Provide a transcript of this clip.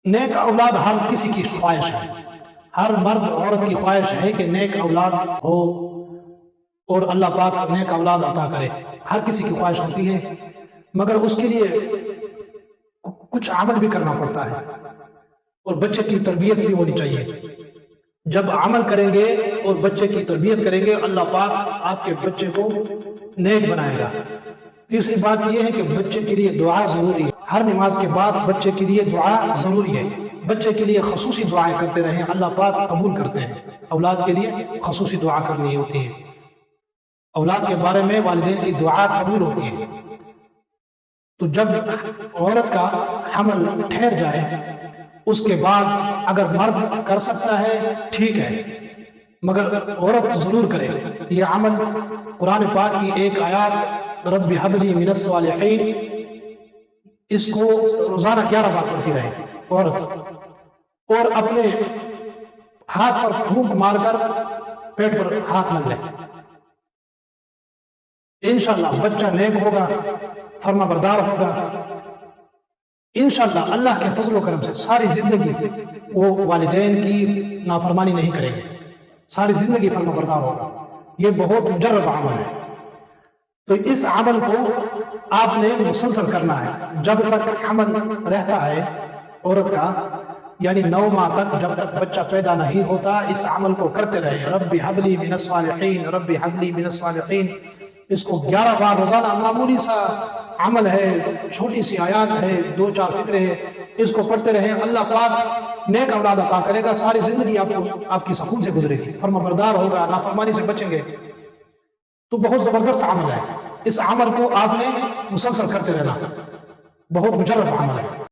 نیک اولاد ہر کسی کی خواہش ہے، ہر مرد عورت کی خواہش ہے کہ نیک اولاد ہو اور اللہ پاک نیک اولاد عطا کرے، ہر کسی کی خواہش ہوتی ہے، مگر اس کے لیے کچھ عمل بھی کرنا پڑتا ہے اور بچے کی تربیت بھی ہونی چاہیے۔ جب عمل کریں گے اور بچے کی تربیت کریں گے، اللہ پاک آپ کے بچے کو نیک بنائے گا۔ تیسری بات یہ ہے کہ بچے کے لیے دعا ضروری ہے، ہر نماز کے بعد بچے کے لیے دعا ضروری ہے، بچے کے لیے خصوصی دعائیں کرتے رہیں، اللہ پاک قبول کرتے ہیں۔ اولاد کے لیے خصوصی دعا کرنی ہوتی ہے، اولاد کے بارے میں والدین کی دعا قبول ہوتی ہے۔ تو جب عورت کا حمل ٹھہر جائے اس کے بعد اگر مرد کر سکتا ہے ٹھیک ہے، مگر عورت ضرور کرے۔ یہ عمل قرآن پاک کی ایک آیات رب ہب لی من الصالحین، اس کو روزانہ 11 بار پڑھتی رہے عورت، اور اپنے ہاتھ پر پھونک مار کر پیٹ پر ہاتھ مل لے، انشاءاللہ بچہ نیک ہوگا، فرما بردار ہوگا، انشاءاللہ اللہ کے فضل و کرم سے ساری زندگی وہ والدین کی نافرمانی نہیں کرے گا، ساری زندگی فرما بردار ہوگا۔ یہ بہت مجرب عمل ہے، تو اس عمل کو آپ نے مسلسل کرنا ہے جب تک حمل رہتا ہے عورت کا، یعنی 9 ماہ تک، جب تک بچہ پیدا نہیں ہوتا اس عمل کو کرتے رہے۔ رب حب لی من الصالحین، رب حب لی من الصالحین، اس کو 11 بار روزانہ، معمولی سا عمل ہے، چھوٹی سی آیات ہے، 2-4 فقرے ہیں، اس کو پڑھتے رہیں، اللہ پاک نیک اولاد عطا کرے گا، ساری زندگی آپ کی سکون سے گزرے گی، فرما بردار ہوگا، نافرمانی سے بچیں گے۔ تو بہت زبردست عمل ہے، اس عمل کو آپ نے مسلسل کرتے رہنا، بہت مجرب عمل ہے۔